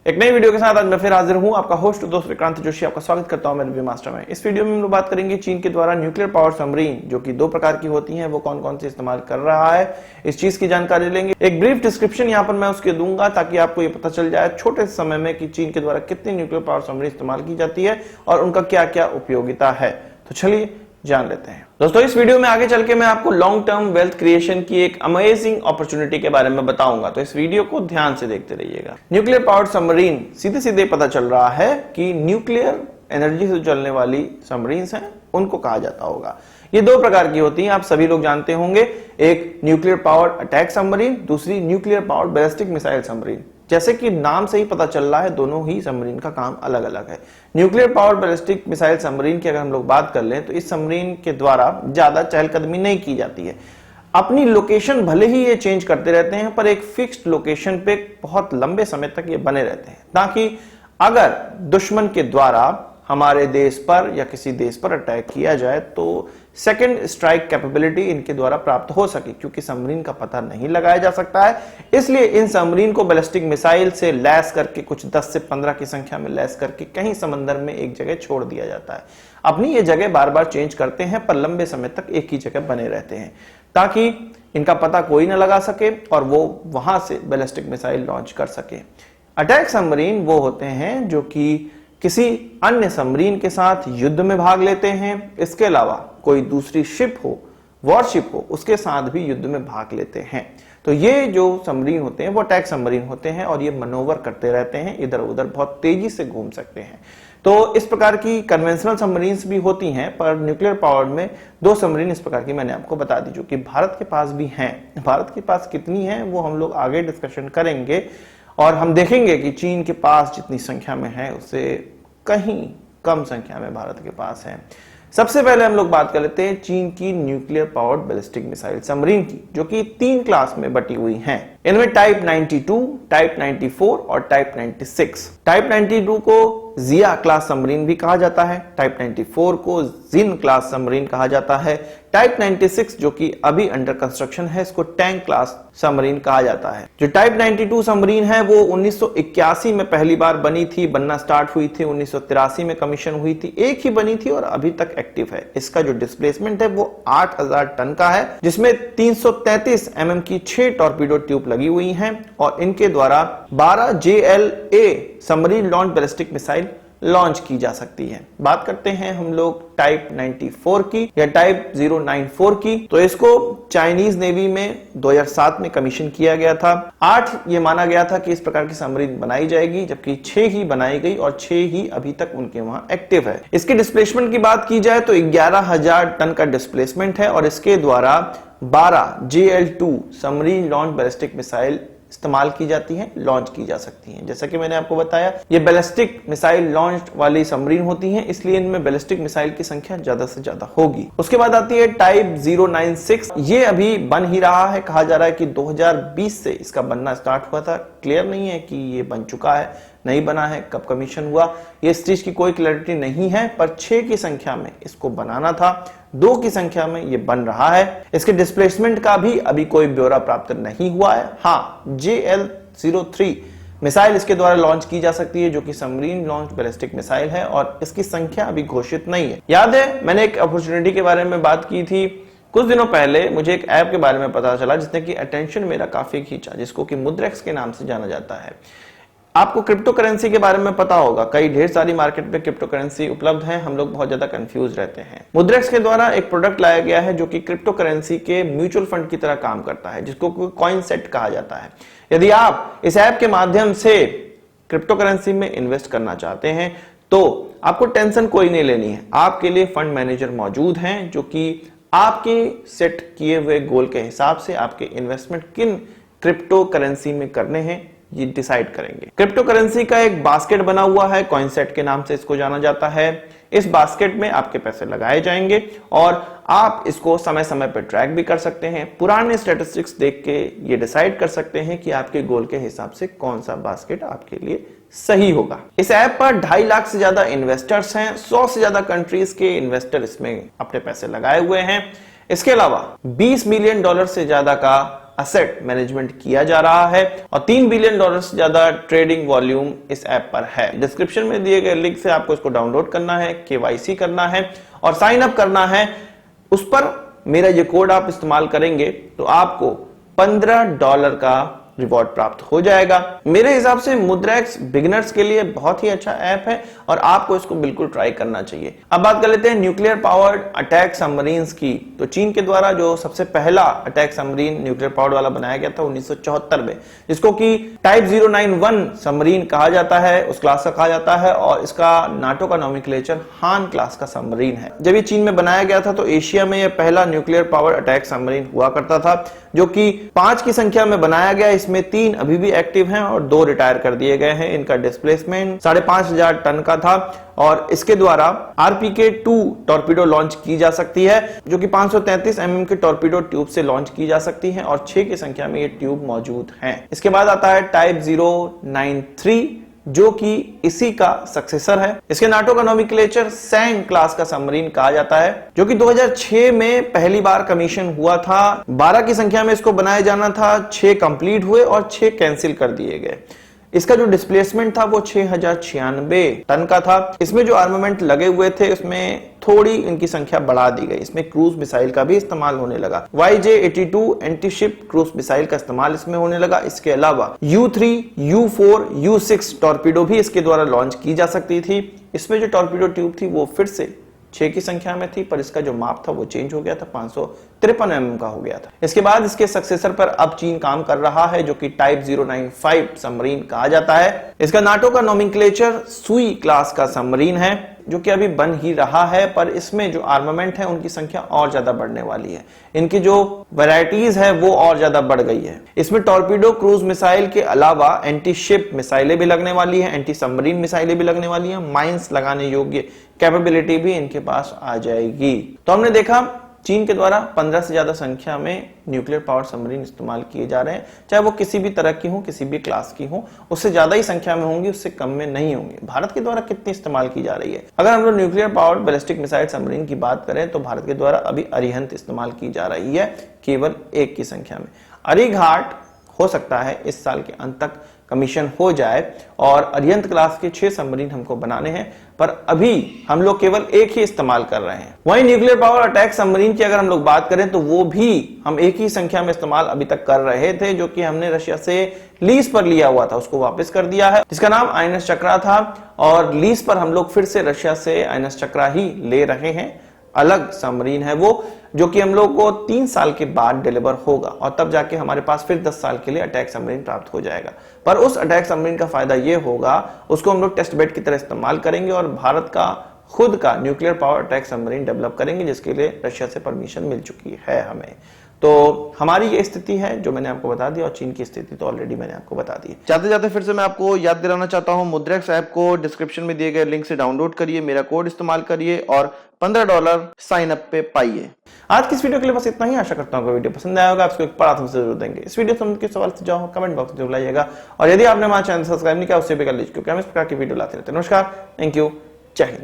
एक नई वीडियो के साथ आज मैं फिर हाजिर हूं, आपका होस्ट दोस्त विक्रांत जोशी आपका स्वागत करता हूं मेरे रिव्यू मास्टर में। इस वीडियो में हम लोग बात करेंगे चीन के द्वारा न्यूक्लियर पावर सबमरीन जो कि दो प्रकार की होती हैं वो कौन कौन से इस्तेमाल कर रहा है, इस चीज की जानकारी लेंगे। एक ब्रीफ डिस्क्रिप्शन यहां पर मैं उसके दूंगा ताकि आपको ये पता चल जाए छोटे समय में कि चीन के द्वारा कितनी न्यूक्लियर पावर सबमरीन इस्तेमाल की जाती है और उनका क्या क्या उपयोगिता है। तो चलिए जान लेते हैं। दोस्तों इस वीडियो में आगे चल के मैं आपको लॉन्ग टर्म वेल्थ क्रिएशन की एक अमेजिंग अपॉर्चुनिटी के बारे में बताऊंगा, तो इस वीडियो को ध्यान से देखते रहिएगा। न्यूक्लियर पावर्ड सबमरीन सीधे सीधे पता चल रहा है कि न्यूक्लियर एनर्जी से चलने वाली सबमरीन्स हैं उनको कहा जाता होगा। ये दो प्रकार की होती हैं, आप सभी लोग जानते होंगे। एक न्यूक्लियर पावर्ड अटैक सबमरीन, दूसरी nuclear powered ballistic missile submarine. जैसे कि नाम से ही पता चल रहा है दोनों ही सबमरीन का काम अलग अलग है। Nuclear powered ballistic missile submarine की अगर हम लोग बात कर लें तो इस सबमरीन के द्वारा ज्यादा चहलकदमी नहीं की जाती है। अपनी लोकेशन भले ही ये चेंज करते रहते हैं पर एक फिक्स्ड लोकेशन पे बहुत लंबे समय तक ये बने रहते हैं ताकि अगर दुश्मन के द्वारा हमारे देश पर या किसी देश पर अटैक किया जाए तो सेकंड स्ट्राइक कैपेबिलिटी इनके द्वारा प्राप्त हो सके, क्योंकि सबमरीन का पता नहीं लगाया जा सकता है। इसलिए इन सबमरीन को बैलिस्टिक मिसाइल से लैस करके कुछ 10 से 15 की संख्या में लैस करके कहीं समंदर में एक जगह छोड़ दिया जाता है। अपनी ये जगह बार बार चेंज करते हैं पर लंबे समय तक एक ही जगह बने रहते हैं ताकि इनका पता कोई ना लगा सके और वो वहां से बैलिस्टिक मिसाइल लॉन्च कर सके। अटैक सबमरीन वो होते हैं जो कि किसी अन्य सबमरीन के साथ युद्ध में भाग लेते हैं। इसके अलावा कोई दूसरी शिप हो, वॉरशिप हो, उसके साथ भी युद्ध में भाग लेते हैं। तो ये जो सबमरीन होते हैं वो अटैक सबमरीन होते हैं और ये मनोवर करते रहते हैं, इधर उधर बहुत तेजी से घूम सकते हैं। तो इस प्रकार की कन्वेंशनल सबमरीन्स भी होती हैं पर न्यूक्लियर पावर्ड में दो सबमरीन इस प्रकार की मैंने आपको बता दी जो कि भारत के पास भी हैं। भारत के पास कितनी है वो हम लोग आगे डिस्कशन करेंगे और हम देखेंगे कि चीन के पास जितनी संख्या में है उससे कहीं कम संख्या में भारत के पास है। सबसे पहले हम लोग बात कर लेते हैं चीन की nuclear powered ballistic missile submarine की जो कि 3 क्लास में बटी हुई हैं। इनमें टाइप 92, टाइप 94 और टाइप 96। टाइप 92 को जिया क्लास सबमरीन भी कहा जाता है, टाइप 94 को जिन क्लास सबमरीन कहा जाता है, टाइप 96 जो कि अभी अंडर कंस्ट्रक्शन है इसको टैंक क्लास सबमरीन कहा जाता है। जो टाइप 92 सबमरीन है वो 1981 में पहली बार बनी थी, बनना स्टार्ट हुई थी, 1983 में कमीशन हुई थी, एक ही बनी थी और अभी तक एक्टिव है। इसका जो डिस्प्लेसमेंट है वो 8000 टन का है जिसमें 333 mm की 6 टॉर्पीडो ट्यूब लगी हुई हैं और इनके द्वारा 12 JLA submarine launch ballistic missile launch की जा सकती है। बात करते हैं हम लोग टाइप 94 की या टाइप 094 की, तो इसको चाइनीज नेवी में 2007 में कमीशन किया गया था। 8 ये माना गया था कि इस प्रकार की सबमरीन बनाई जाएगी जबकि 6 ही बनाई गई और 6 ही अभी तक उनके वहां एक्टिव है। इसके डिस्प्लेसमेंट की बात की जाए तो 11000 टन का डिस्प्लेसमेंट है और इसके द्वारा 12 JL2 submarine launch ballistic missile इस्तेमाल की जाती हैं, लॉन्च की जा सकती हैं। जैसा कि मैंने आपको बताया ये बैलिस्टिक मिसाइल लॉन्च वाली सबमरीन होती हैं इसलिए इनमें बैलिस्टिक मिसाइल की संख्या ज्यादा से ज्यादा होगी। उसके बाद आती है टाइप 096, ये अभी बन ही रहा है। कहा जा रहा है कि 2020 से इसका बनना स्टार्ट हुआ था। क्लियर नहीं है कि ये बन चुका है, नहीं बना है, कब कमीशन हुआ, ये इस चीज की कोई क्लैरिटी नहीं है पर 6 की संख्या में इसको बनाना था, 2 की संख्या में ये बन रहा है। इसके डिस्प्लेसमेंट का भी अभी कोई ब्यौरा प्राप्त नहीं हुआ है। हाँ, JL03 मिसाइल इसके द्वारा लॉन्च की जा सकती है जो कि सबमरीन लॉन्च बैलिस्टिक मिसाइल है और इसकी संख्या अभी घोषित नहीं है। याद है मैंने एक अपॉर्चुनिटी के बारे में बात की थी कुछ दिनों पहले, मुझे एक ऐप के बारे में पता चला जिसने कि अटेंशन मेरा काफी खींचा, जिसको कि मुद्रेक्स के नाम से जाना जाता है। आपको क्रिप्टो करेंसी के बारे में पता होगा, कई ढेर सारी मार्केट में क्रिप्टो करेंसी उपलब्ध है, हम लोग बहुत ज्यादा कंफ्यूज रहते हैं। मुद्रेक्स के द्वारा एक प्रोडक्ट लाया गया है जो कि क्रिप्टो करेंसी के म्यूचुअल फंड की तरह काम करता है जिसको कॉइन सेट कहा जाता है। यदि आप इस ऐप के माध्यम से क्रिप्टो करेंसी में इन्वेस्ट करना चाहते हैं तो आपको टेंशन कोई नहीं लेनी है। आपके लिए फंड मैनेजर मौजूद हैं जो कि आपके सेट किए हुए गोल के हिसाब से आपके इन्वेस्टमेंट किन क्रिप्टो करेंसी में करने हैं ये डिसाइड करेंगे। क्रिप्टो करेंसी का एक बास्केट बना हुआ है, कॉइन सेट के नाम से इसको जाना जाता है। इस बास्केट में आपके पैसे लगाए जाएंगे और आप इसको समय समय पर ट्रैक भी कर सकते हैं। पुराने स्टैटिस्टिक्स देख के ये डिसाइड कर सकते हैं कि आपके गोल के हिसाब से कौन सा बास्केट आपके लिए सही होगा। इस ऐप पर 2.5 लाख से ज्यादा इन्वेस्टर्स हैं, 100 से ज्यादा कंट्रीज के इन्वेस्टर इसमें अपने पैसे लगाए हुए हैं। इसके अलावा $20 मिलियन से ज्यादा का असेट मैनेजमेंट किया जा रहा है और $3 बिलियन से ज्यादा ट्रेडिंग वॉल्यूम इस ऐप पर है। डिस्क्रिप्शन में दिए गए लिंक से आपको इसको डाउनलोड करना है, KYC करना है और साइन अप करना है। उस पर मेरा ये कोड आप इस्तेमाल करेंगे तो आपको $15 का रिवॉर्ड प्राप्त हो जाएगा। मेरे हिसाब से मुद्रेक्स बिगिनर्स के लिए बहुत ही अच्छा ऐप है और आपको इसको बिल्कुल ट्राई करना चाहिए। अब बात कर लेते हैं न्यूक्लियर पावर्ड अटैक सबमरीन्स की। तो चीन के द्वारा जो सबसे पहला अटैक सबमरीन न्यूक्लियर पावर्ड वाला बनाया गया था 1974 में, जिसको कि टाइप 091 सबमरीन कहा जाता है, उस क्लास का कहा जाता है और इसका नाटो का नोमेनक्लेचर हान क्लास का सबमरीन है। जब ये चीन में बनाया गया था तो एशिया में यह पहला न्यूक्लियर पावर्ड अटैक सबमरीन हुआ करता था, जो कि 5 की संख्या में बनाया गया। इसमें 3 अभी भी एक्टिव हैं और 2 रिटायर कर दिए गए हैं। इनका डिस्प्लेसमेंट 5,500 टन का था और इसके द्वारा RPK-2 टॉर्पीडो लॉन्च की जा सकती है, जो कि 533 mm के टॉर्पीडो ट्यूब से लॉन्च की जा सकती है और 6 की संख्या में ये ट्यूब मौजूद हैं। इसके बाद आता है टाइप 093, जो कि इसी का सक्सेसर है। इसके नाटो का नोमेनक्लेचर सैंग क्लास का सबमरीन कहा जाता है, जो कि 2006 में पहली बार कमीशन हुआ था। 12 की संख्या में इसको बनाया जाना था, 6 कंप्लीट हुए और 6 कैंसिल कर दिए गए। इसका जो डिस्प्लेसमेंट था वो 6096 टन का था। इसमें जो आर्मामेंट लगे हुए थे उसमें थोड़ी इनकी संख्या बढ़ा दी गई। इसमें क्रूज मिसाइल का भी इस्तेमाल होने लगा। YJ-82 एंटीशिप क्रूज मिसाइल का इस्तेमाल इसमें होने लगा। इसके अलावा U3, U4, U6 टॉर्पीडो भी इसके द्वारा लॉन्च की जा सकती थी। इसमें जो टॉर्पीडो ट्यूब थी वो फिर से 6 की संख्या में थी, पर इसका जो माप था वो चेंज हो गया था, 553 mm का हो गया था। इसके बाद इसके सक्सेसर पर अब चीन काम कर रहा है, जो कि टाइप 095 सबमरीन कहा जाता है। इसका नाटो का नोमेनक्लेचर सुई क्लास का सबमरीन है, जो कि अभी बन ही रहा है, पर इसमें जो आर्मामेंट है उनकी संख्या और ज्यादा बढ़ने वाली है। इनकी जो वैरायटीज है वो और ज्यादा बढ़ गई है। इसमें टॉर्पीडो क्रूज मिसाइल के अलावा एंटी शिप मिसाइलें भी लगने वाली है, एंटी सबमरीन मिसाइलें भी लगने वाली है, माइंस लगाने योग्य कैपेबिलिटी भी इनके पास आ जाएगी। तो हमने देखा चीन के द्वारा 15 से ज्यादा संख्या में न्यूक्लियर पावर सबमरीन इस्तेमाल किए जा रहे हैं, चाहे वो किसी भी तरह की हो, किसी भी क्लास की हो। उससे ज्यादा ही संख्या में होंगी, उससे कम में नहीं होंगे। भारत के द्वारा कितनी इस्तेमाल की जा रही है? अगर हम लोग nuclear power ballistic missile submarine की बात करें तो भारत के द्वारा अभी अरिहंत इस्तेमाल की जा रही है, केवल 1 की संख्या में। अरिघाट हो सकता है इस साल के अंत तक कमीशन हो जाए और अरिहंत क्लास के 6 सबमरीन हमको बनाने हैं, पर अभी हम लोग केवल 1 ही इस्तेमाल कर रहे हैं। वहीं न्यूक्लियर पावर अटैक सबमरीन की अगर हम लोग बात करें तो वो भी हम 1 ही संख्या में इस्तेमाल अभी तक कर रहे थे, जो कि हमने रशिया से लीज पर लिया हुआ था, उसको वापस कर दिया है, जिसका नाम आइनस चक्रा था। और लीज पर हम लोग फिर से रशिया से आइनस चक्रा ही ले रहे हैं। अलग सबमरीन है वो, जो कि हम लोग को 3 साल के बाद डिलीवर होगा और तब जाके हमारे पास फिर 10 साल के लिए अटैक सबमरीन प्राप्त हो जाएगा। पर उस अटैक सबमरीन का फायदा ये होगा, उसको हम लोग टेस्ट बेड की तरह इस्तेमाल करेंगे और भारत का खुद का nuclear power attack submarine develop करेंगे, जिसके लिए रशिया से परमिशन मिल चुकी है हमें। तो हमारी ये स्थिति है जो मैंने आपको बता दी, और चीन की स्थिति तो ऑलरेडी मैंने आपको बता दी। जाते जाते फिर से मैं आपको याद दिलाना चाहता हूं, मुद्रेक्स ऐप को डिस्क्रिप्शन में दिए गए लिंक से डाउनलोड करिए, मेरा कोड इस्तेमाल करिए और $15 साइन अप पे पाइए। आज की इस वीडियो के लिए बस इतना ही। आशा करता हूं वीडियो पसंद आया होगा। आपको एक बड़ा हमसे जरूर देंगे। इस वीडियो से के सवाल से जाओ कमेंट बॉक्स में जरूर लाइएगा और यदि आपने हमारा चैनल सब्सक्राइब नहीं किया उससे भी कर लीजिए, क्योंकि हम इस प्रकार की वीडियो लाते रहते हैं। नमस्कार, थैंक यू, जय हिंद।